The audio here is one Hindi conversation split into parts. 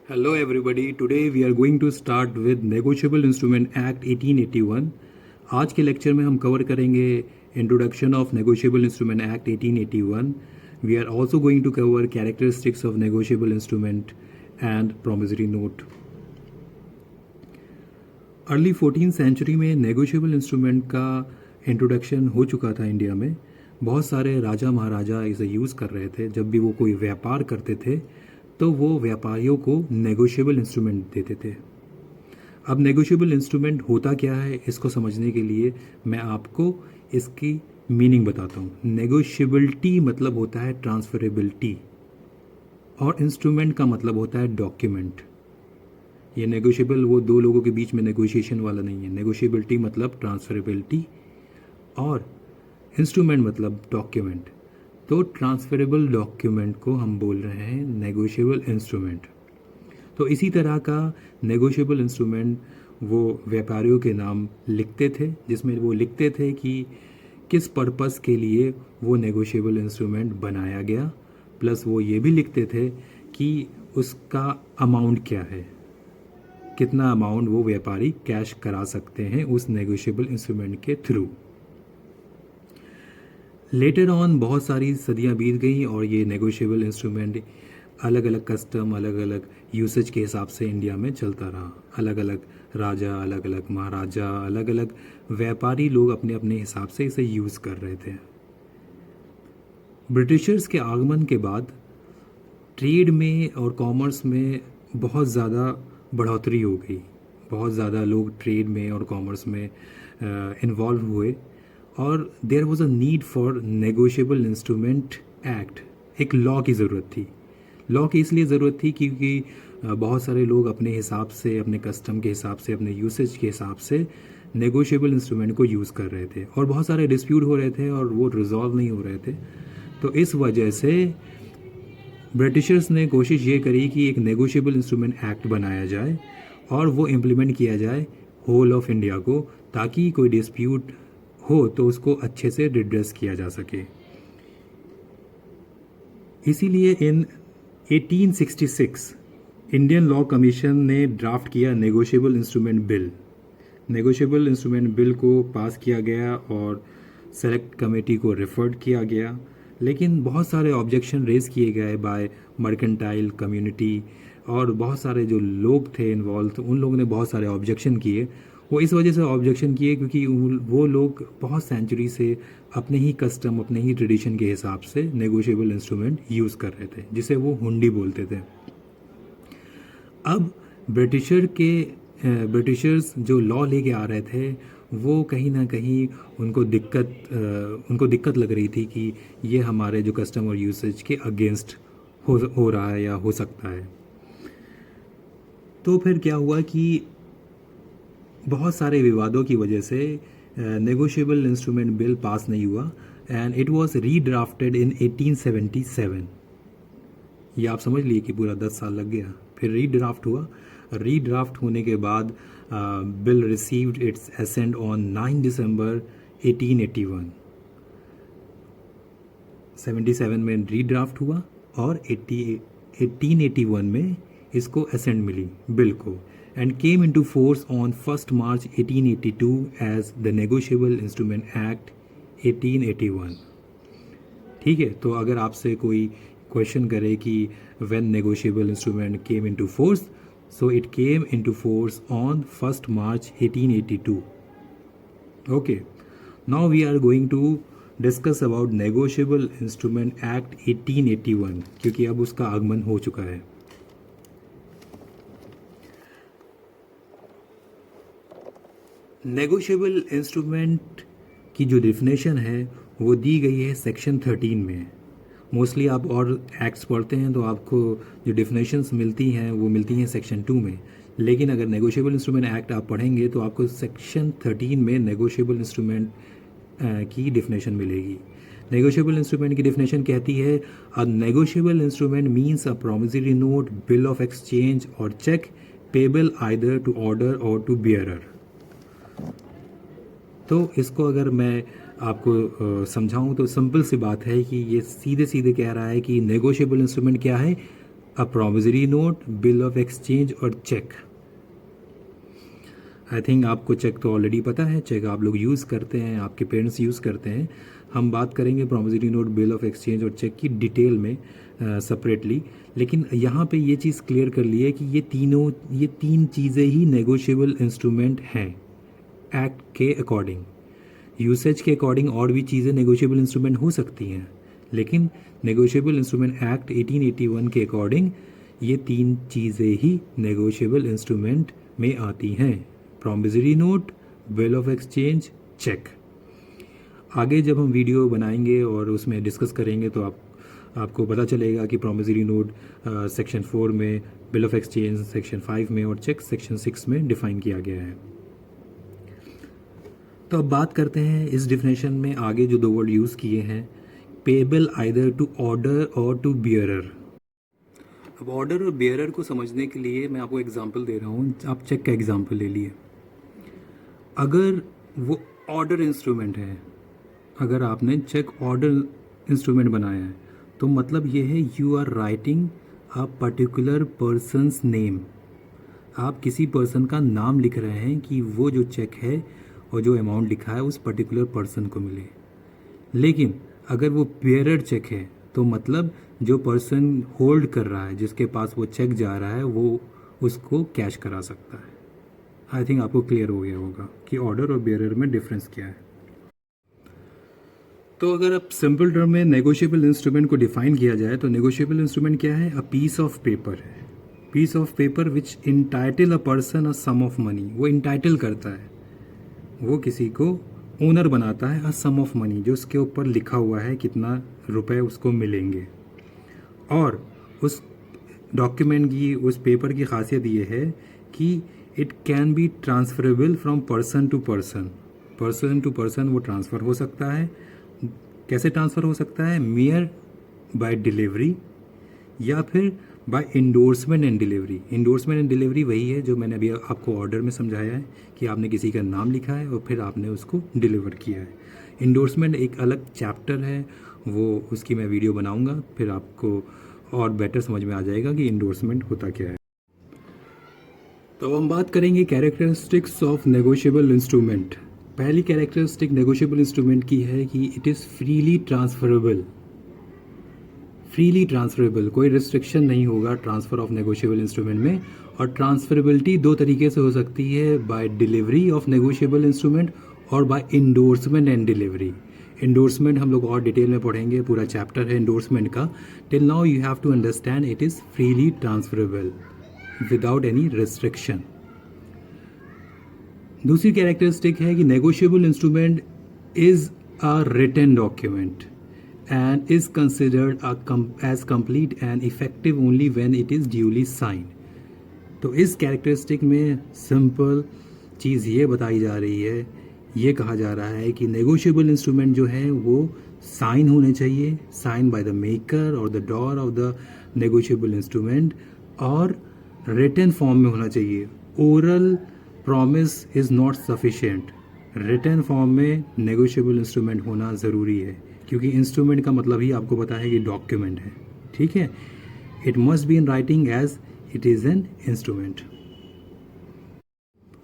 Hello everybody. Today we are going to start with Negotiable Instrument Act 1881. आज के लेक्चर में हम कवर करेंगे introduction of negotiable instrument act 1881. We are also going to cover characteristics of negotiable instrument and promissory note. Early 14th century में नेगोशिएबल इंस्ट्रूमेंट का इंट्रोडक्शन हो चुका था इंडिया में. बहुत सारे राजा महाराजा इसे यूज़ कर रहे थे. जब भी वो कोई व्यापार करते थे तो वो व्यापारियों को नेगोशिएबल इंस्ट्रूमेंट देते थे. अब नेगोशिएबल इंस्ट्रूमेंट होता क्या है, इसको समझने के लिए मैं आपको इसकी मीनिंग बताता हूँ. नेगोशिएबिलिटी मतलब होता है ट्रांसफरेबिलिटी और इंस्ट्रूमेंट का मतलब होता है डॉक्यूमेंट. ये नेगोशिएबल वो दो लोगों के बीच में नेगोशिएशन वाला नहीं है. नेगोशिएबिलिटी मतलब ट्रांसफरेबिलिटी और इंस्ट्रूमेंट मतलब डॉक्यूमेंट. तो ट्रांसफरेबल डॉक्यूमेंट को हम बोल रहे हैं नेगोशिएबल इंस्ट्रूमेंट. तो इसी तरह का नेगोशिएबल इंस्ट्रूमेंट वो व्यापारियों के नाम लिखते थे, जिसमें वो लिखते थे कि किस पर्पस के लिए वो नेगोशिएबल इंस्ट्रूमेंट बनाया गया, प्लस वो ये भी लिखते थे कि उसका अमाउंट क्या है, कितना अमाउंट वो व्यापारी कैश करा सकते हैं उस नेगोशिएबल इंस्ट्रूमेंट के थ्रू. लेटर ऑन बहुत सारी सदियां बीत गई और ये नेगोशिएबल इंस्ट्रूमेंट अलग अलग कस्टम, अलग अलग यूसेज के हिसाब से इंडिया में चलता रहा. अलग अलग राजा, अलग अलग महाराजा, अलग अलग व्यापारी लोग अपने अपने हिसाब से इसे यूज़ कर रहे थे. ब्रिटिशर्स के आगमन के बाद ट्रेड में और कॉमर्स में बहुत ज़्यादा बढ़ोतरी हो गई. बहुत ज़्यादा लोग ट्रेड में और कॉमर्स में इन्वॉल्व हुए और there was a need for negotiable instrument act. एक लॉ की ज़रूरत थी. लॉ की इसलिए ज़रूरत थी क्योंकि बहुत सारे लोग अपने हिसाब से, अपने कस्टम के हिसाब से, अपने यूसेज के हिसाब से नेगोशिएबल इंस्ट्रूमेंट को यूज़ कर रहे थे और बहुत सारे डिस्प्यूट हो रहे थे और वो रिजॉल्व नहीं हो रहे थे. तो इस वजह से ब्रिटिशर्स ने कोशिश ये करी कि एक नेगोशिएबल इंस्ट्रूमेंट एक्ट बनाया जाए और वो इम्प्लीमेंट किया जाए होल ऑफ इंडिया को, ताकि कोई डिस्प्यूट हो तो उसको अच्छे से रिड्रेस किया जा सके. इसीलिए इन 1866 इंडियन लॉ कमीशन ने ड्राफ्ट किया negotiable instrument bill. Negotiable instrument bill को पास किया गया और सेलेक्ट कमेटी को रेफर्ड किया गया, लेकिन बहुत सारे ऑब्जेक्शन रेज किए गए बाय मर्केंटाइल कम्युनिटी और बहुत सारे जो लोग थे इन्वॉल्व, उन लोगों ने बहुत सारे ऑब्जेक्शन किए. वो इस वजह से ऑब्जेक्शन किए क्योंकि वो लोग बहुत सेंचुरी से अपने ही कस्टम, अपने ही ट्रेडिशन के हिसाब से नेगोशिएबल इंस्ट्रूमेंट यूज़ कर रहे थे, जिसे वो हुंडी बोलते थे. अब ब्रिटिशर्स जो लॉ लेके आ रहे थे वो कहीं ना कहीं उनको दिक्कत लग रही थी कि ये हमारे जो कस्टम और यूसेज के अगेंस्ट हो रहा है या हो सकता है. तो फिर क्या हुआ कि बहुत सारे विवादों की वजह से नेगोशिएबल इंस्ट्रूमेंट बिल पास नहीं हुआ एंड इट वाज रीड्राफ्टेड इन 1877. ये आप समझ लिए कि पूरा 10 साल लग गया. फिर रीड्राफ्ट हुआ. रीड्राफ्ट होने के बाद bill received its assent on 9 December 1881. 77 में रीड्राफ्ट हुआ और 1881 में इसको असेंट मिली बिल को, and came into force on 1st March 1882 as the Negotiable Instrument Act 1881. ठीक है. तो अगर आपसे कोई क्वेश्चन करे कि when negotiable instrument came into force, so it came into force on 1st March 1882. Okay. Now we are going to discuss about Negotiable Instrument Act 1881 क्योंकि अब उसका आगमन हो चुका है. नेगोशिएबल इंस्ट्रूमेंट की जो डेफिनेशन है वो दी गई है सेक्शन 13 में. मोस्टली आप और एक्ट्स पढ़ते हैं तो आपको जो डेफिनेशंस मिलती हैं वो मिलती हैं सेक्शन 2 में, लेकिन अगर नेगोशिएबल इंस्ट्रूमेंट एक्ट आप पढ़ेंगे तो आपको सेक्शन 13 में नेगोशिएबल इंस्ट्रूमेंट की डेफिनेशन मिलेगी. नेगोशिएबल इंस्ट्रूमेंट की डेफिनेशन कहती है a negotiable instrument means a promissory note, bill of exchange or cheque payable either to order or to bearer. तो इसको अगर मैं आपको समझाऊं तो सिंपल सी बात है कि ये सीधे सीधे कह रहा है कि नेगोशिएबल इंस्ट्रूमेंट क्या है, अ promissory note, bill of exchange or check. I think आपको चेक तो ऑलरेडी पता है, चेक आप लोग यूज़ करते हैं, आपके पेरेंट्स यूज़ करते हैं। हम बात करेंगे promissory note, bill of exchange or check की डिटेल में सेपरेटली। लेकिन यहाँ पे ये चीज़ क्लियर कर ली है कि ये तीन चीज़ें ही नेगोशिएबल इंस्ट्रूमेंट हैं एक्ट के अकॉर्डिंग। यूसेज के अकॉर्डिंग और भी चीज़ें नेगोशिएबल इंस्ट्रूमेंट हो सकती हैं, लेकिन नेगोशिएबल इंस्ट्रूमेंट एक्ट 1881 के अकॉर्डिंग ये तीन चीज़ें ही नेगोशिएबल इंस्ट्रूमेंट में आती हैं: promissory note, bill of exchange, cheque. आगे जब हम वीडियो बनाएंगे और उसमें डिस्कस करेंगे तो आपको पता चलेगा कि प्रॉमिसरी नोट सेक्शन 4 में, बिल ऑफ एक्सचेंज सेक्शन 5 में और चेक सेक्शन 6 में डिफाइन किया गया है। तो अब बात करते हैं इस डिफिनेशन में आगे जो दो वर्ड यूज़ किए हैं, payable either to order or to bearer. अब ऑर्डर और बियरर को समझने के लिए मैं आपको एग्जांपल दे रहा हूँ। आप चेक का एग्जांपल ले लिए। अगर वो ऑर्डर इंस्ट्रूमेंट है, अगर आपने चेक ऑर्डर इंस्ट्रूमेंट बनाया है, तो मतलब ये है you are writing a particular person's name. आप किसी पर्सन का नाम लिख रहे हैं कि वो जो चेक है और जो अमाउंट लिखा है उस पर्टिकुलर पर्सन को मिले। लेकिन अगर वो बेयरर चेक है तो मतलब जो पर्सन होल्ड कर रहा है, जिसके पास वो चेक जा रहा है, वो उसको कैश करा सकता है। आई थिंक आपको क्लियर हो गया होगा कि ऑर्डर और बेयरर में डिफरेंस क्या है। तो अगर अब सिंपल टर्म में नेगोशिएबल इंस्ट्रूमेंट को डिफाइन किया जाए तो नेगोशिएबल इंस्ट्रूमेंट क्या है? अ पीस ऑफ पेपर है। Piece of paper which entitle a person a sum of money. वो इंटाइटल करता है, वो किसी को ओनर बनाता है अ सम ऑफ मनी, जो उसके ऊपर लिखा हुआ है कितना रुपए उसको मिलेंगे। और उस डॉक्यूमेंट की, उस पेपर की खासियत ये है कि it can be transferable from person to person. Person to person वो ट्रांसफ़र हो सकता है। कैसे ट्रांसफ़र हो सकता है? मेयर बाय डिलीवरी या फिर by endorsement and delivery. Endorsement and delivery वही है जो मैंने अभी आपको ऑर्डर में समझाया है कि आपने किसी का नाम लिखा है और फिर आपने उसको डिलीवर किया है। इंडोर्समेंट एक अलग चैप्टर है, वो उसकी मैं वीडियो बनाऊंगा, फिर आपको और बेटर समझ में आ जाएगा कि इंडोर्समेंट होता क्या है। तो हम बात करेंगे कैरेक्टरिस्टिक्स ऑफ नेगोशिएबल इंस्ट्रूमेंट। पहली कैरेक्टरिस्टिक नेगोशिएबल इंस्ट्रूमेंट की है कि it is freely transferable. Freely transferable, कोई रिस्ट्रिक्शन नहीं होगा ट्रांसफ़र ऑफ नेगोशिएबल इंस्ट्रूमेंट में। और ट्रांसफरेबिलिटी दो तरीके से हो सकती है, by delivery of negotiable instrument or by endorsement and delivery. Endorsement हम लोग और डिटेल में पढ़ेंगे, पूरा चैप्टर है इंडोर्समेंट का। Till now you have to understand it is freely transferable without any restriction. दूसरी कैरेक्टरिस्टिक है कि negotiable instrument is a written document and is considered as complete and effective only when it is duly signed। तो इस कैरेक्टरिस्टिक में सिंपल चीज़ ये बताई जा रही है, ये कहा जा रहा है कि नेगोशिएबल इंस्ट्रूमेंट जो है वो साइन होने चाहिए, साइन बाय द मेकर और the drawer of the negotiable instrument, और रिटन फॉर्म में होना चाहिए। Oral promise is not sufficient. Written form में नेगोशिएबल इंस्ट्रूमेंट होना ज़रूरी है, क्योंकि इंस्ट्रूमेंट का मतलब ही आपको पता है कि डॉक्यूमेंट है, ठीक है। It must be in writing as it is an instrument.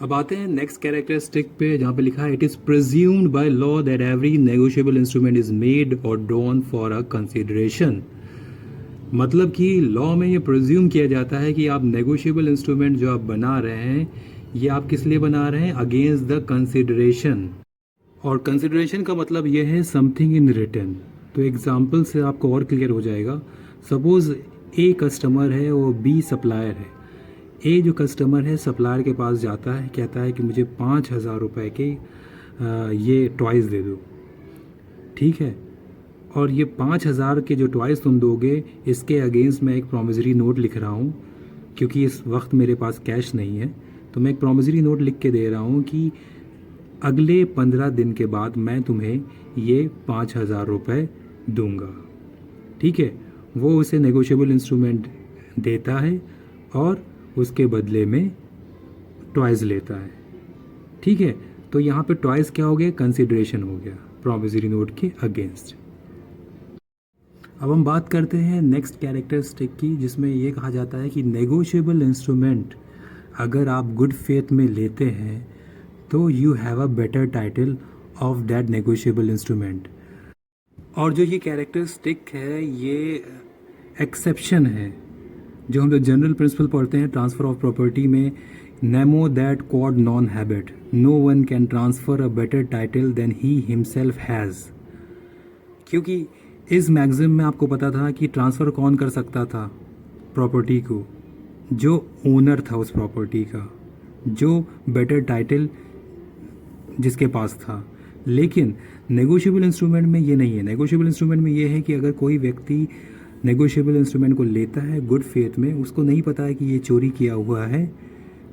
अब आते हैं नेक्स्ट कैरेक्टरिस्टिक पे, जहाँ पे लिखा है it is presumed by law that every negotiable instrument is made और ड्रॉन फॉर अ कंसिडरेशन। मतलब कि लॉ में ये प्रिज्यूम किया जाता है कि आप नेगोशिएबल इंस्ट्रूमेंट जो आप बना रहे हैं, ये आप किस लिए बना रहे हैं? Against the consideration. और कंसिडरेशन का मतलब ये है समथिंग इन रिटर्न। तो एग्जाम्पल से आपको और क्लियर हो जाएगा। सपोज़ ए कस्टमर है और बी सप्लायर है। ए जो कस्टमर है सप्लायर के पास जाता है, कहता है कि मुझे 5,000 रुपये के ये टॉयज़ दे दो, ठीक है। और ये 5,000 के जो टॉयज़ तुम दोगे, इसके अगेंस्ट मैं एक प्रॉमिसरी नोट लिख रहा हूँ, क्योंकि इस वक्त मेरे पास कैश नहीं है, तो मैं एक प्रॉमिसरी नोट लिख के दे रहा हूँ कि अगले 15 दिन के बाद मैं तुम्हें ये 5,000 रुपये दूंगा, ठीक है। वो उसे नेगोशिएबल इंस्ट्रूमेंट देता है और उसके बदले में टॉयज़ लेता है, ठीक है। तो यहाँ पे टॉयज़ क्या हो गया? कंसिडरेशन हो गया प्रॉमिसरी नोट के अगेंस्ट। अब हम बात करते हैं नेक्स्ट कैरेक्टरिस्टिक की, जिसमें ये कहा जाता है कि नेगोशिएबल इंस्ट्रूमेंट अगर आप गुड फेथ में लेते हैं तो you have a better title of that negotiable instrument. और जो ये कैरेक्टरिस्टिक है ये एक्सेप्शन है, जो हम लोग जनरल प्रिंसिपल पढ़ते हैं ट्रांसफ़र ऑफ प्रॉपर्टी में, nemo dat quod non habet, no one can transfer a better title than he himself has. क्योंकि इस मैगज़िन में आपको पता था कि ट्रांसफ़र कौन कर सकता था प्रॉपर्टी को, जो ओनर था उस प्रॉपर्टी का, जो बेटर टाइटल जिसके पास था। लेकिन नेगोशिएबल इंस्ट्रूमेंट में ये नहीं है। नेगोशिएबल इंस्ट्रूमेंट में ये है कि अगर कोई व्यक्ति नेगोशिएबल इंस्ट्रूमेंट को लेता है गुड फेथ में, उसको नहीं पता है कि ये चोरी किया हुआ है,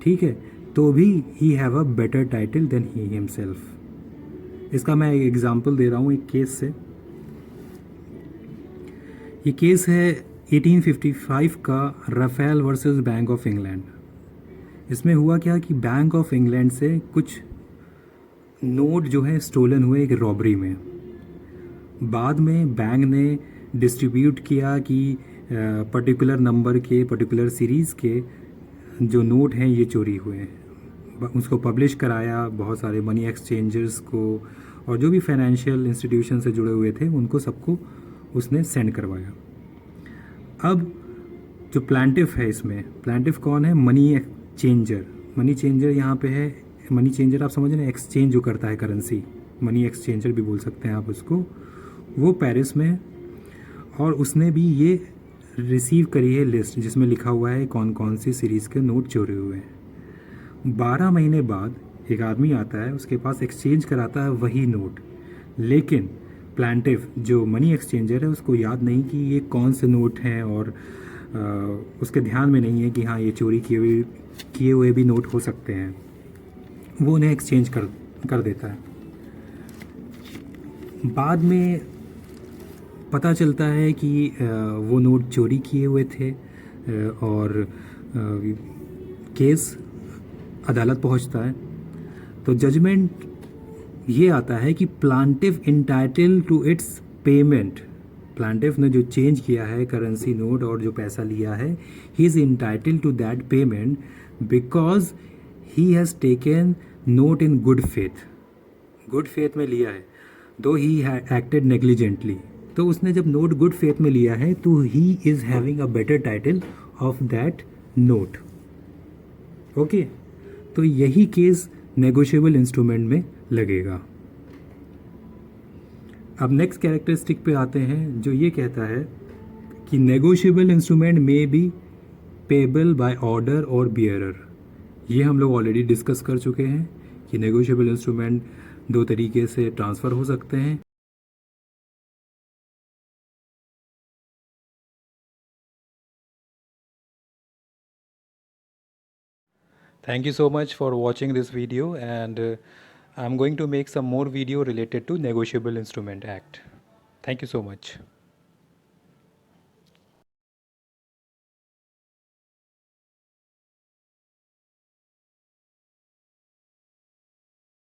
ठीक है, तो भी he have a better title than he himself. इसका मैं एक एग्जांपल दे रहा हूँ एक केस से। ये केस है 1855 का, Raphael versus bank of England. इसमें हुआ क्या कि बैंक ऑफ इंग्लैंड से कुछ नोट जो है स्टोलन हुए एक रॉबरी में। बाद में बैंक ने डिस्ट्रीब्यूट किया कि पर्टिकुलर नंबर के, पर्टिकुलर सीरीज़ के जो नोट हैं ये चोरी हुए हैं। उसको पब्लिश कराया बहुत सारे मनी एक्सचेंजर्स को, और जो भी फाइनेंशियल इंस्टीट्यूशन से जुड़े हुए थे उनको सबको उसने सेंड करवाया। अब जो प्लांटिफ है इसमें, प्लांटिफ कौन है? Money exchanger. मनी चेंजर यहाँ पे है। मनी चेंजर आप समझ रहे हैं, एक्सचेंज जो करता है करेंसी, मनी एक्सचेंजर भी बोल सकते हैं आप उसको। वो पेरिस में है और उसने भी ये रिसीव करी है लिस्ट जिसमें लिखा हुआ है कौन कौन सी सीरीज़ के नोट चोरी हुए हैं। 12 महीने बाद एक आदमी आता है, उसके पास एक्सचेंज कराता है वही नोट, लेकिन प्लांटिफ जो मनी एक्सचेंजर है उसको याद नहीं कि ये कौन से नोट हैं, और उसके ध्यान में नहीं है कि हाँ ये चोरी किए हुए भी नोट हो सकते हैं। वो उन्हें एक्सचेंज कर देता है। बाद में पता चलता है कि वो नोट चोरी किए हुए थे, और केस अदालत पहुंचता है। तो जजमेंट ये आता है कि plaintiff entitle to it's payment. Plaintiff ने जो चेंज किया है करेंसी नोट और जो पैसा लिया है, he is entitle to that payment because he has taken note in good faith. Good faith में लिया है, दो ही एक्टेड नेग्लिजेंटली। तो उसने जब नोट गुड फेथ में लिया है तो he is having a better title of that note. Okay, तो यही केस नेगोशिएबल इंस्ट्रूमेंट में लगेगा। अब नेक्स्ट कैरेक्टरिस्टिक पे आते हैं, जो ये कहता है कि नेगोशिएबल इंस्ट्रूमेंट में बी पेबल बाय ऑर्डर और बियरर। ये हम लोग ऑलरेडी डिस्कस कर चुके हैं कि नेगोशिएबल इंस्ट्रूमेंट दो तरीके से ट्रांसफ़र हो सकते हैं। Thank you so much for watching this video, and I'm going to make some more video related to Negotiable Instrument Act. Thank you so much.